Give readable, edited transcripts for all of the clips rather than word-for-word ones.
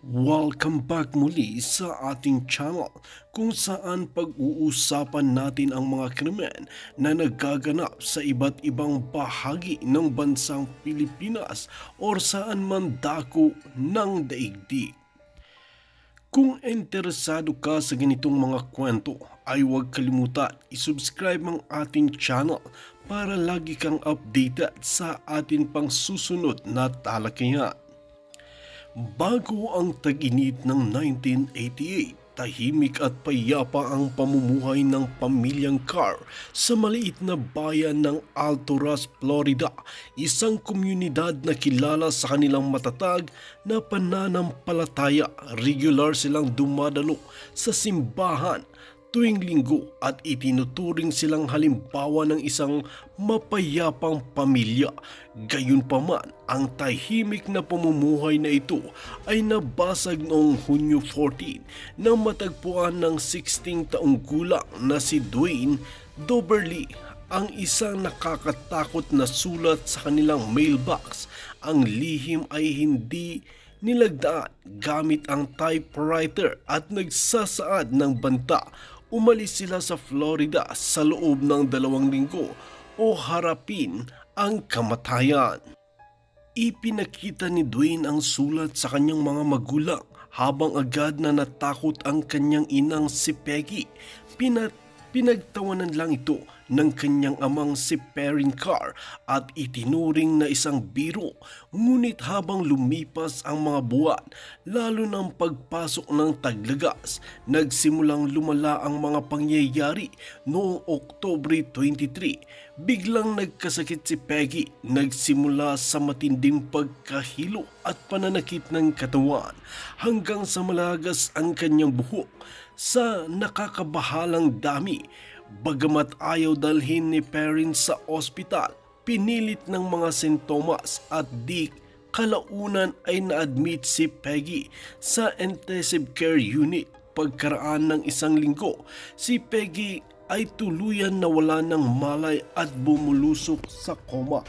Welcome back muli sa ating channel kung saan pag-uusapan natin ang mga krimen na nagaganap sa iba't ibang bahagi ng bansang Pilipinas o saan man dako ng daigdig. Kung interesado ka sa ganitong mga kwento ay huwag kalimutan isubscribe ang ating channel para lagi kang updated sa ating pang susunod na talakayan. Bago ang tag-init ng 1988, tahimik at payapa ang pamumuhay ng pamilyang Carr sa maliit na bayan ng Altoraz, Florida, isang komunidad na kilala sa kanilang matatag na pananampalataya. Regular silang dumadalo sa simbahan tuwing linggo at itinuturing silang halimbawa ng isang mapayapang pamilya. Gayunpaman, ang tahimik na pamumuhay na ito ay nabasag noong Hunyo 14 nang matagpuan ng 16 taong gulang na si Dwayne Doberly ang isang nakakatakot na sulat sa kanilang mailbox. Ang lihim ay hindi nilagdaan gamit ang typewriter at nagsasaad ng banta. Umalis sila sa Florida sa loob ng 2 linggo o harapin ang kamatayan. Ipinakita ni Dwayne ang sulat sa kanyang mga magulang habang agad na natakot ang kanyang inang si Peggy. Pinagtawanan lang ito ng kanyang amang si Perrin Carr at itinuring na isang biro. Ngunit habang lumipas ang mga buwan, lalo ng pagpasok ng taglagas, nagsimulang lumala ang mga pangyayari. Noong Oktubre 23, biglang nagkasakit si Peggy. Nagsimula sa matinding pagkahilo at pananakit ng katawan hanggang sa malagas ang kanyang buhok sa nakakabahalang dami. Bagamat ayaw dalhin ni Perrin sa ospital, pinilit ng mga sintomas at di kalaunan ay na-admit si Peggy sa intensive care unit. Pagkaraan ng 1 linggo, si Peggy ay tuluyan nawala ng malay at bumulusok sa koma.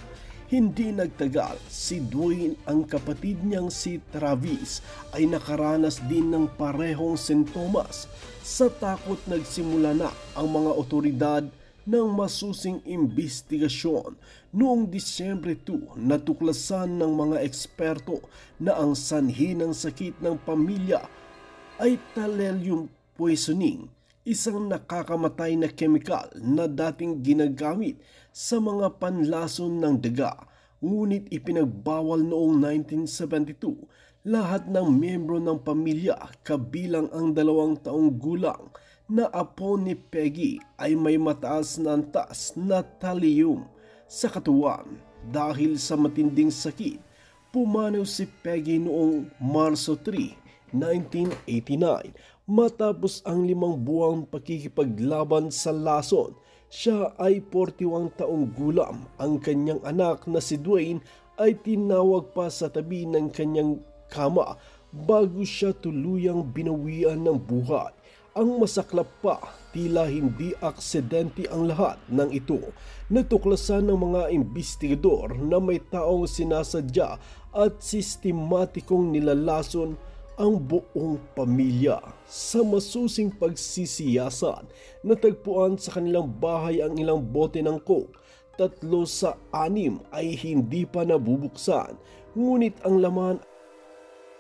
Hindi nagtagal, si Dwayne, ang kapatid niyang si Travis, ay nakaranas din ng parehong sintomas. Sa takot nagsimula na ang mga otoridad ng masusing imbestigasyon. Noong Disyembre 2, natuklasan ng mga eksperto na ang sanhi ng sakit ng pamilya ay thallium poisoning, isang nakakamatay na kemikal na dating ginagamit sa mga panlason ng daga. Ngunit ipinagbawal noong 1972. Lahat ng miyembro ng pamilya, kabilang ang 2 taong gulang na apo ni Peggy, ay may mataas na antas na thallium sa katawan. Dahil sa matinding sakit, pumanaw si Peggy noong Marso 3, 1989. Matapos ang 5 buwang pakikipaglaban sa lason, siya ay 41 taong gulang. Ang kanyang anak na si Dwayne ay tinawag pa sa tabi ng kanyang kama bago siya tuluyang binawian ng buhay. Ang masaklap pa, tila hindi aksidente ang lahat ng ito. Natuklasan ng mga investigador na may taong sinasadya at sistematikong nilalason ang buong pamilya. Sa masusing pagsisiyasan, natagpuan sa kanilang bahay ang ilang bote ng coke. 3 sa 6 ay hindi pa nabubuksan, ngunit ang laman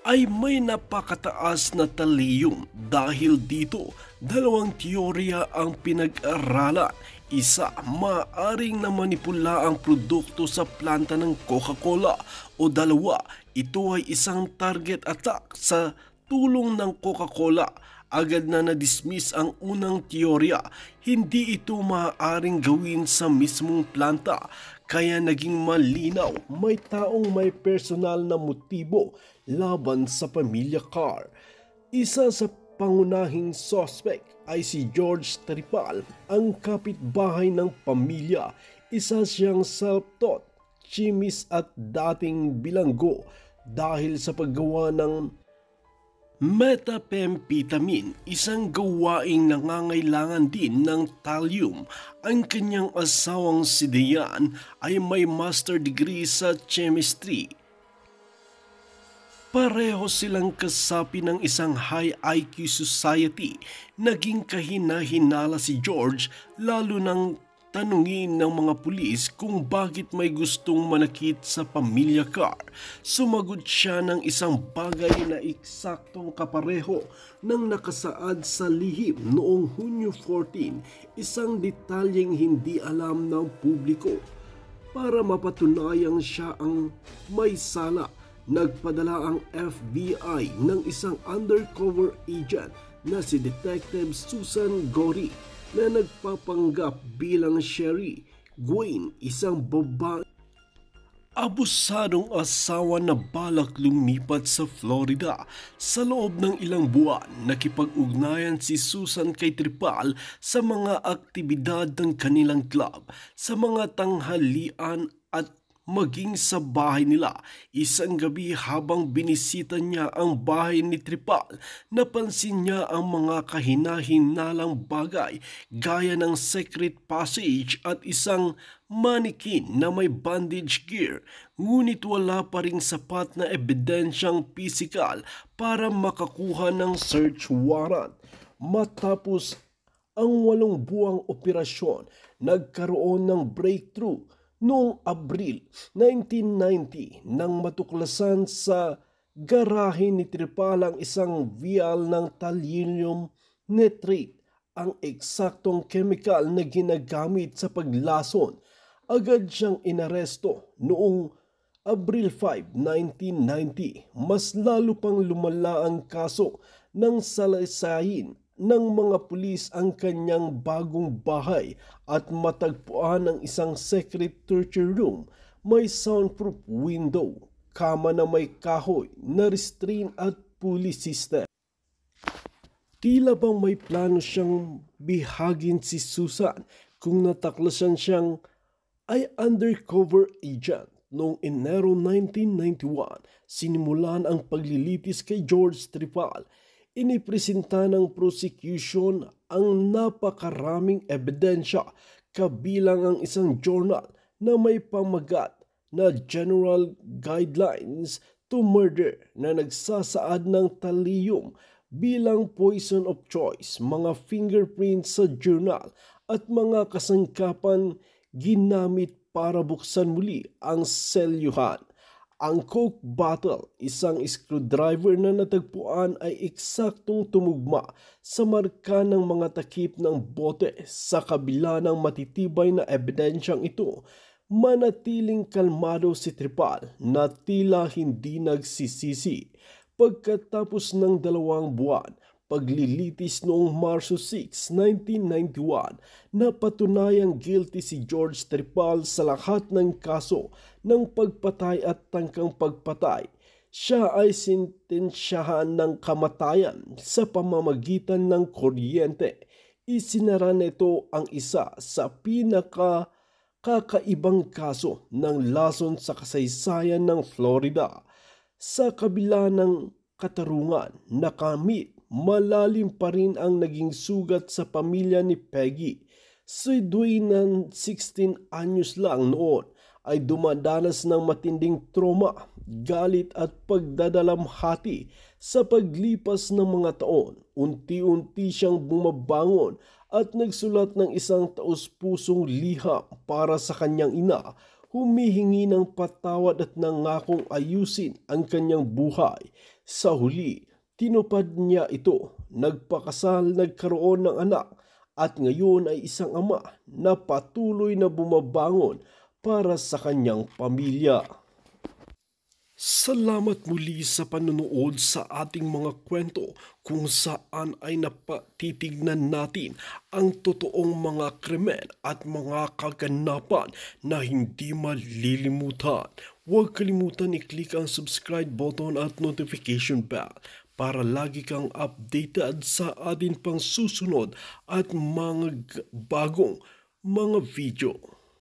ay may napakataas na thallium. Dahil dito, 2 teorya ang pinag-aralan. Isa, maaring namanipula ang produkto sa planta ng Coca-Cola. O 2, ito ay isang target attack sa tulong ng Coca-Cola. Agad na na-dismiss ang unang teorya. Hindi ito maaaring gawin sa mismong planta. Kaya naging malinaw, may taong may personal na motibo laban sa pamilya Carr. Isa sa pangunahing suspect ay si George Tripal, ang kapitbahay ng pamilya. Isa siyang self-taught chemist at dating bilanggo dahil sa paggawa ng methamphetamine, isang gawaing nangangailangan din ng thallium. Ang kanyang asawang si Diane ay may master degree sa chemistry Pareho silang kasapi ng isang high IQ society. Naging kahina-hinala si George lalo nang tanungin ng mga pulis kung bakit may gustong manakit sa pamilya Carr. Sumagot siya ng isang bagay na eksaktong kapareho ng nakasaad sa lihim noong Hunyo 14, isang detalyeng hindi alam ng publiko. Para mapatunayang siya ang may sala, nagpadala ang FBI ng isang undercover agent na si Detective Susan Gory na nagpapanggap bilang Sherry Gwen, isang babae abusadong asawa na balak lumipat sa Florida. Sa loob ng ilang buwan, nakipag-ugnayan si Susan kay Tripal sa mga aktibidad ng kanilang club, sa mga tanghalian at maging sa bahay nila. Isang gabi habang binisita niya ang bahay ni Tripal, napansin niya ang mga kahina-hinalang bagay gaya ng secret passage at isang mannequin na may bandage gear. Ngunit wala pa ring sapat na ebidensyang pisikal para makakuha ng search warrant. Matapos ang 8 buwang operasyon, nagkaroon ng breakthrough noong Abril 1990 nang matuklasan sa garahe ni Tripal ang isang vial ng thallium nitrate, ang eksaktong chemical na ginagamit sa paglason. Agad siyang inaresto noong Abril 5, 1990. Mas lalo pang lumala ang kaso ng salaysayin ng mga pulis ang kanyang bagong bahay at matagpuan ang isang secret torture room. May soundproof window, kama na may kahoy na restraint at pulley system. Tila bang may plano siyang bihagin si Susan kung nataklasan siyang ay undercover agent. Noong Enero 1991, sinimulan ang paglilitis kay George Tripal. Inipresenta ng prosecution ang napakaraming ebidensya, kabilang ang isang journal na may pamagat na General Guidelines to Murder na nagsasaad ng thallium bilang poison of choice, mga fingerprints sa journal at mga kasangkapan ginamit para buksan muli ang selyuhan. Ang Coke bottle, isang screwdriver na natagpuan ay eksaktong tumugma sa marka ng mga takip ng bote. Sa kabila ng matitibay na ebidensyang ito, manatiling kalmado si Tripal na tila hindi nagsisisi. Pagkatapos ng 2 buwan, paglilitis noong Marso 6, 1991, napatunayang guilty si George Tripal sa lahat ng kaso ng pagpatay at tangkang pagpatay. Siya ay sintensyahan ng kamatayan sa pamamagitan ng kuryente. Isinara nito ang isa sa pinakakaibang kaso ng lason sa kasaysayan ng Florida. Sa kabila ng katarungan na kamit, malalim pa rin ang naging sugat sa pamilya ni Peggy. Si Dwayne na 16 anyos lang noon ay dumadanas ng matinding trauma, galit at pagdadalamhati. Sa paglipas ng mga taon, unti-unti siyang bumabangon at nagsulat ng isang taus-pusong liham para sa kanyang ina, humihingi ng patawad at nangakong ayusin ang kanyang buhay. Sa huli, tinupad niya ito, nagpakasal, nagkaroon ng anak at ngayon ay isang ama na patuloy na bumabangon para sa kanyang pamilya. Salamat muli sa panonood sa ating mga kwento kung saan ay napatitignan natin ang totoong mga krimen at mga kaganapan na hindi malilimutan. Huwag kalimutan i-click ang subscribe button at notification bell para lagi kang updated sa atin pang susunod at mga bagong mga video.